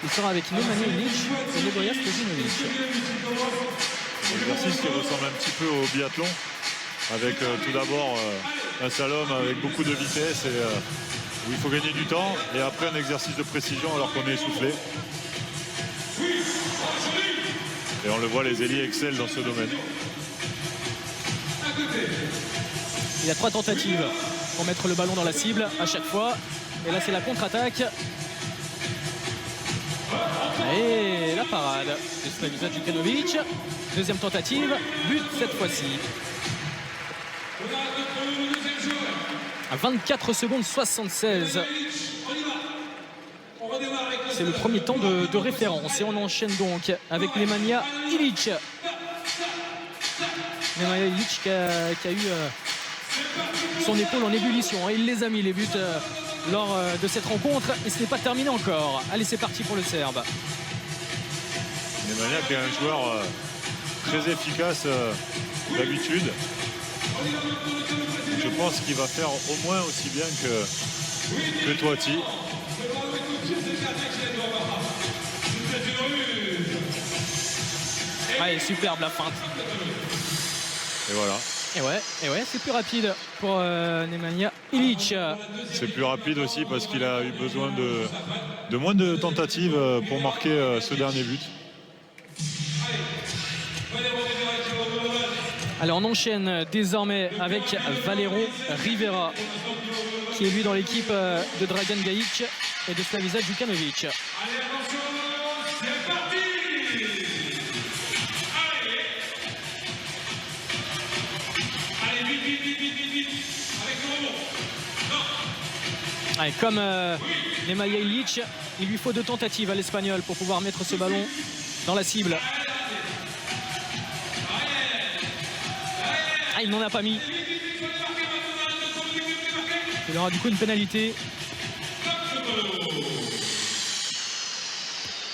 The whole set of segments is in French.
Il sera avec Nemanja Ilić et Nebojša Stojinović. Un exercice qui ressemble un petit peu au biathlon, avec tout d'abord un slalom avec beaucoup de vitesse et où il faut gagner du temps, et après un exercice de précision alors qu'on est essoufflé. Et on le voit, les ailiers excellent dans ce domaine. Il y a 3 tentatives pour mettre le ballon dans la cible à chaque fois. Et là, c'est la contre-attaque. Et la parade de Slaviša Đukanović. Deuxième tentative, but cette fois-ci. À 24 secondes 76. C'est le premier temps de référence. Et on enchaîne donc avec Nemanja Ilić. Nemanja Ilić qui a eu son épaule en ébullition. Il les a mis, les buts, lors de cette rencontre. Et ce n'est pas terminé encore. Allez, c'est parti pour le Serbe. Nemanja qui est un joueur très efficace d'habitude. Je pense qu'il va faire au moins aussi bien que Toiti. Allez, superbe la feinte. Et voilà. Et ouais, c'est plus rapide pour Nemanja Ilić. C'est plus rapide aussi parce qu'il a eu besoin de moins de tentatives pour marquer ce dernier but. Alors on enchaîne désormais avec Valero Rivera, qui est lui dans l'équipe de Dragan Gajic et de Slaviša Đukanović. Allez, comme Nemanja Ilić, il lui faut 2 tentatives à l'Espagnol pour pouvoir mettre ce ballon dans la cible. Ah, il n'en a pas mis. Il aura du coup une pénalité.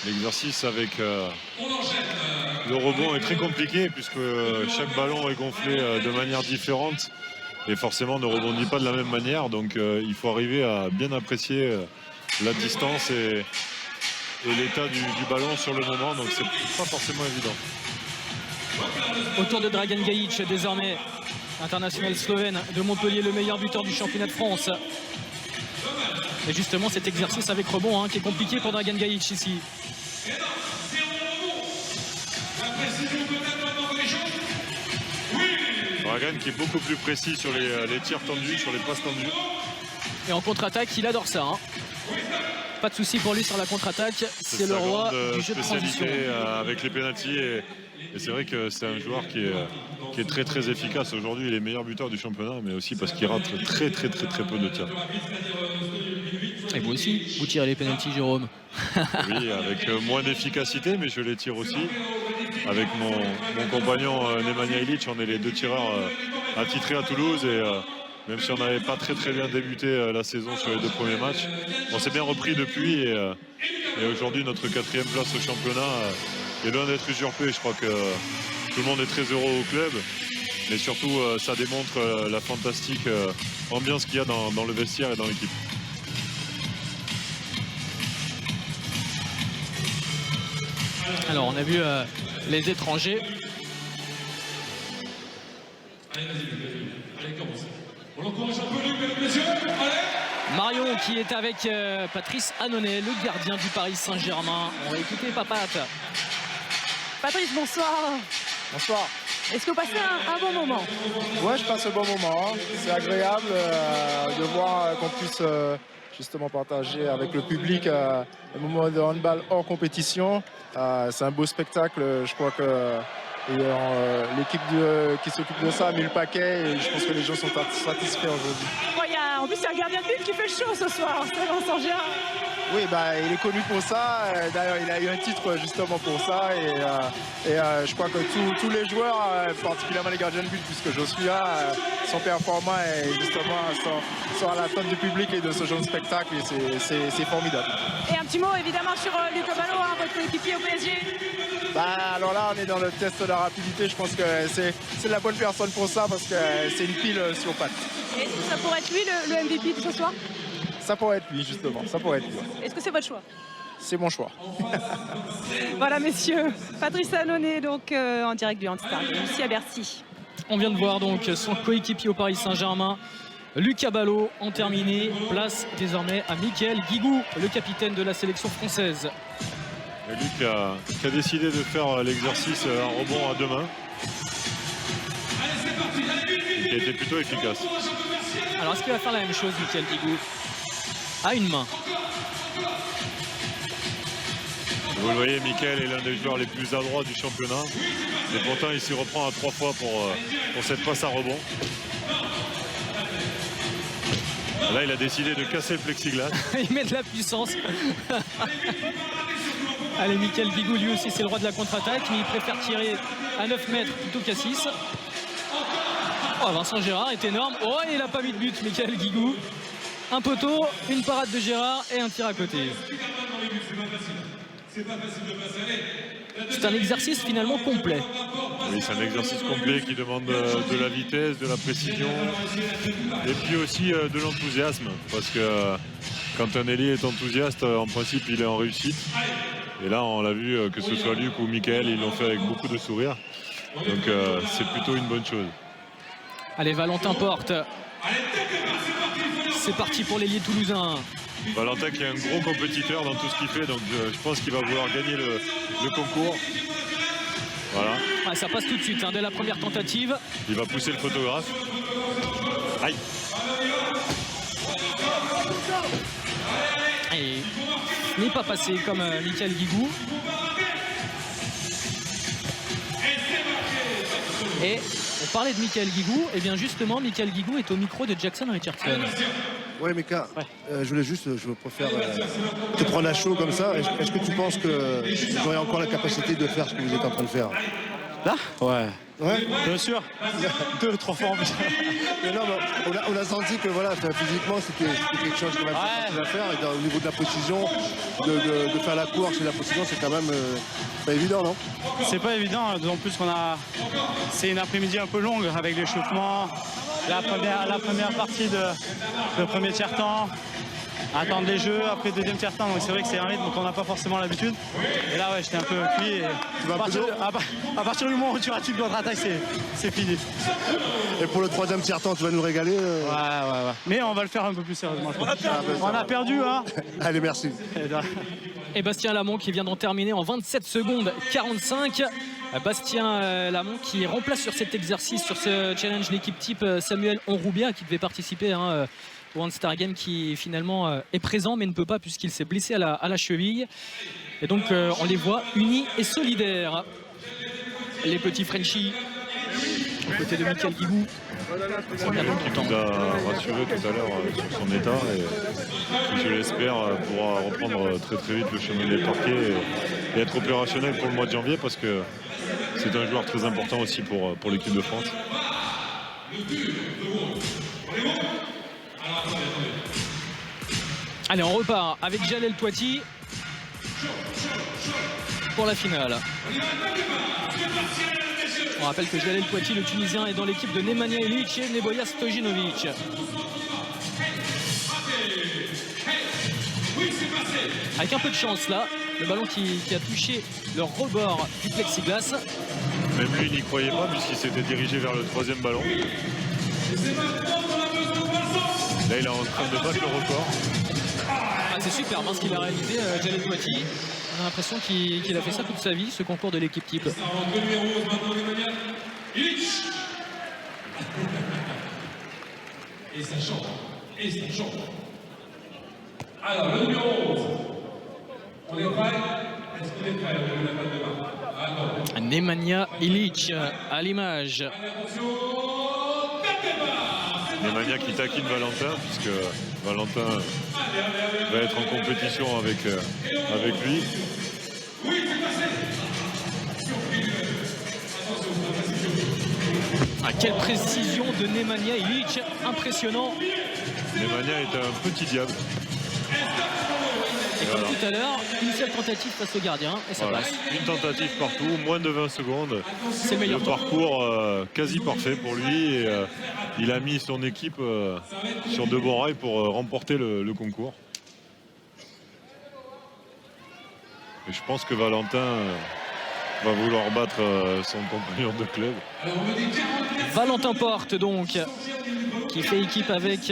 L'exercice avec le rebond est très compliqué puisque chaque ballon est gonflé de manière différente et forcément ne rebondit pas de la même manière. Donc il faut arriver à bien apprécier la distance et l'état du ballon sur le moment. Donc c'est pas forcément évident. Autour de Dragan Gajic, désormais international slovène de Montpellier, le meilleur buteur du championnat de France. Et justement cet exercice avec rebond qui est compliqué pour Dragan Gajic ici. Dragan qui est beaucoup plus précis sur les tirs tendus, sur les passes tendues. Et en contre-attaque, il adore ça. Pas de souci pour lui sur la contre-attaque. C'est le roi du jeu de transition. Avec les pénaltys et c'est vrai que c'est un joueur qui est très très efficace. Aujourd'hui, il est meilleur buteur du championnat, mais aussi parce qu'il rate très peu de tirs. Et vous aussi, vous tirez les pénaltys, Jérôme? Oui, avec moins d'efficacité, mais je les tire aussi. Avec mon compagnon Nemanja Ilić, on est les 2 tireurs attitrés à Toulouse et même si on n'avait pas très bien débuté la saison sur les 2 premiers matchs, on s'est bien repris depuis et aujourd'hui notre 4e place au championnat est loin d'être usurpée. Je crois que tout le monde est très heureux au club, mais surtout ça démontre la fantastique ambiance qu'il y a dans le vestiaire et dans l'équipe. Alors on a vu les étrangers. Marion qui est avec Patrice Annonay, le gardien du Paris Saint-Germain. On va écouter Papat. Patrice, bonsoir. Bonsoir. Est-ce que vous passez un bon moment? Ouais, je passe un bon moment. C'est agréable de voir qu'on puisse justement partager avec le public un moment de handball hors compétition. C'est un beau spectacle. Je crois que l'équipe qui s'occupe de ça a mis le paquet et je pense que les gens sont satisfaits aujourd'hui. En plus, il y a un gardien de but qui fait chaud ce soir, c'est Vincent Gérard. Oui, il est connu pour ça. D'ailleurs, il a eu un titre justement pour ça. Et je crois que tous les joueurs, particulièrement les gardiens de but, puisque je suis là, sont performants et justement sont à l'attente du public et de ce genre de spectacle. Et c'est formidable. Et un petit mot évidemment sur Luca Ballot, votre équipier au PSG. Alors là, on est dans le test de la rapidité. Je pense que c'est la bonne personne pour ça parce que c'est une pile sur pattes. Est-ce que ça pourrait être lui le MVP de ce soir? Ça pourrait être lui, justement. Ça pourrait être lui. Est-ce que c'est votre choix? c'est mon choix. Voilà, messieurs. Patrice Annonay, donc en direct du All-Star Game, ici à Bercy. On vient de voir donc son coéquipier au Paris Saint-Germain, Lucas Ballot, en terminé. Place désormais à Michael Guigou, le capitaine de la sélection française. Et lui qui a décidé de faire l'exercice à rebond à deux mains. Qui a été plutôt efficace. Alors est-ce qu'il va faire la même chose, Michael Guigou? À une main. Vous le voyez, Michael est l'un des joueurs les plus adroits du championnat. Et pourtant, il s'y reprend à 3 fois pour cette passe à rebond. Là, il a décidé de casser le plexiglas. Il met de la puissance. Allez, Michael Guigou, lui aussi, c'est le roi de la contre-attaque, mais il préfère tirer à 9 mètres plutôt qu'à 6. Oh, Vincent Gérard est énorme. Oh, il n'a pas mis de but, Michael Guigou. Un poteau, une parade de Gérard et un tir à côté. C'est un exercice finalement complet. Oui, c'est un exercice complet qui demande de la vitesse, de la précision et puis aussi de l'enthousiasme. Parce que quand un ailier est enthousiaste, en principe, il est en réussite. Et là, on l'a vu, que ce soit Luc ou Michael, ils l'ont fait avec beaucoup de sourire. Donc, c'est plutôt une bonne chose. Allez, Valentin Porte. C'est parti pour l'ailier toulousain. Valentin qui est un gros compétiteur dans tout ce qu'il fait, donc je pense qu'il va vouloir gagner le concours. Voilà. Ah, ça passe tout de suite, hein, dès la première tentative. Il va pousser le photographe. Aïe. Et il n'est pas passé comme Michael Guigou. Et on parlait de Michael Guigou, et bien justement, Michael Guigou est au micro de Jackson Richardson. Ouais, Mika, je voulais juste, je préfère te prendre à chaud comme ça. Est-ce que tu penses que j'aurais encore la capacité de faire ce que vous êtes en train de faire? Là? Ouais. Ouais. Bien sûr. 2-3 fois en plus. Mais non, mais on a senti que voilà, physiquement, c'était quelque chose qu'on a faire. Et au niveau de la précision, de faire la course et la précision, c'est quand même pas évident, non? C'est pas évident, d'autant plus qu'on a. C'est une après-midi un peu longue avec l'échauffement, la première partie de premier tiers-temps, attendre les jeux, après deuxième tiers-temps. Donc c'est vrai que c'est un rythme qu'on n'a pas forcément l'habitude. Et là, ouais, j'étais un peu cuit. Et à partir du moment où tu rates une contre-attaque, c'est fini. Et pour le troisième tiers-temps, tu vas nous régaler Ouais. Mais on va le faire un peu plus sérieusement, je pense. On a perdu, hein. Allez, merci. Et Bastien Lamont qui vient d'en terminer en 27 secondes 45. Bastien Lamont qui remplace sur cet exercice, sur ce challenge, l'équipe type Samuel Onroubia qui devait participer au All-Star Game, qui finalement est présent mais ne peut pas puisqu'il s'est blessé à la cheville. Et donc on les voit unis et solidaires. Les petits Frenchies aux côtés de Michael Guigou. Samuel qui nous a rassuré tout à l'heure sur son état et qui, je l'espère, pourra reprendre très très vite le chemin des parquets et être opérationnel pour le mois de janvier, parce que c'est un joueur très important aussi pour l'équipe de France. Allez, on repart avec Jalel Touati pour la finale. On rappelle que Jalel Touati, le Tunisien, est dans l'équipe de Nemanja Ilić et Nebojša Stojinović. Avec un peu de chance là, le ballon qui a touché le rebord du plexiglas. Même lui n'y croyait pas puisqu'il s'était dirigé vers le troisième ballon. Là, il est en train de battre le record. Ah, c'est super ce qu'il a réalisé, Jalel Touati. On a l'impression qu'il a fait ça toute sa vie, ce concours de l'équipe type. Et ça change. Alors, le numéro 11. On est prêt? Est-ce qu'on est prêt? On n'a pas de main. Nemanja Ilić à l'image. Nemanja qui taquine Valentin, puisque Valentin va être en compétition avec lui. Ah, quelle précision de Nemanja Ilić, impressionnant. Nemanja est un petit diable. Et comme tout à l'heure, une seule tentative face au gardien et ça passe. Une tentative partout, moins de 20 secondes. C'est meilleur. Le parcours quasi parfait pour lui. Et, il a mis son équipe sur de bons rails pour remporter le concours. Et je pense que Valentin va vouloir battre son compagnon de club. Valentin Porte donc, qui fait équipe avec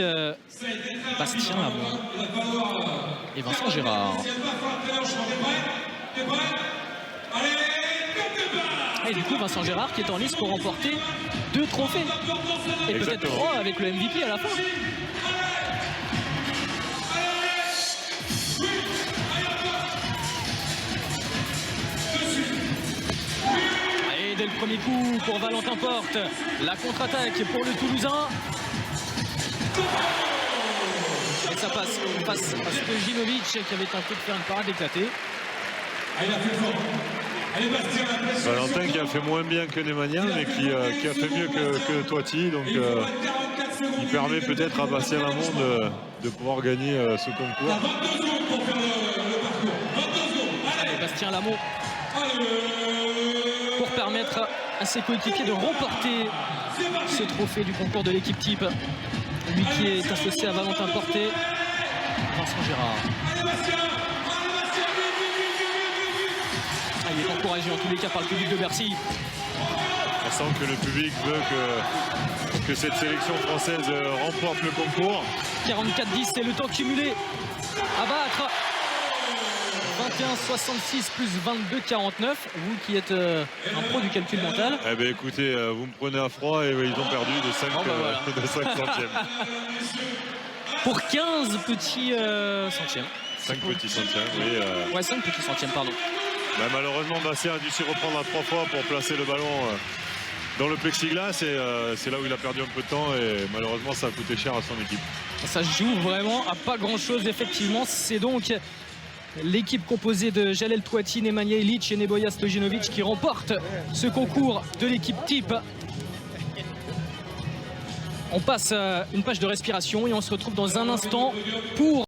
Bastien Lamont et Vincent Gérard. Et du coup Vincent Gérard qui est en lice pour remporter 2 trophées. Et peut-être Exactement. 3 avec le MVP à la fin. Et dès le premier coup pour Valentin Porte, la contre-attaque pour le Toulousain. Et ça passe face à Stojinovic qui avait tenté de faire une parade éclatée. Valentin qui a fait moins bien que Nemanja, mais qui a fait mieux que Toiti. Donc il permet peut-être à Bastien Lamont de pouvoir gagner ce concours. Allez, Bastien Lamont pour permettre à ses coéquipiers de remporter ce trophée du concours de l'équipe type. Lui qui est associé à Valentin Porté, Vincent Gérard. Ah, il est encouragé en tous les cas par le public de Bercy. On sent que le public veut que cette sélection française remporte le concours. 44-10, c'est le temps cumulé à battre. 21-66 plus 22-49. Vous qui êtes un pro du calcul mental. Eh bien écoutez, vous me prenez à froid et ils ont perdu de 5, voilà. de 5 centièmes. Pour 15 petits centièmes. 5 petits centièmes, oui. Ouais, 5 petits centièmes, pardon. Bah, malheureusement, Bastien a dû s'y reprendre à 3 fois pour placer le ballon dans le plexiglas. Et c'est là où il a perdu un peu de temps. Et malheureusement, ça a coûté cher à son équipe. Ça se joue vraiment à pas grand-chose, effectivement. C'est donc l'équipe composée de Jalel Touati, Nemanja Ilić et Nebojša Stojinovic qui remporte ce concours de l'équipe type. On passe une page de respiration et on se retrouve dans un instant pour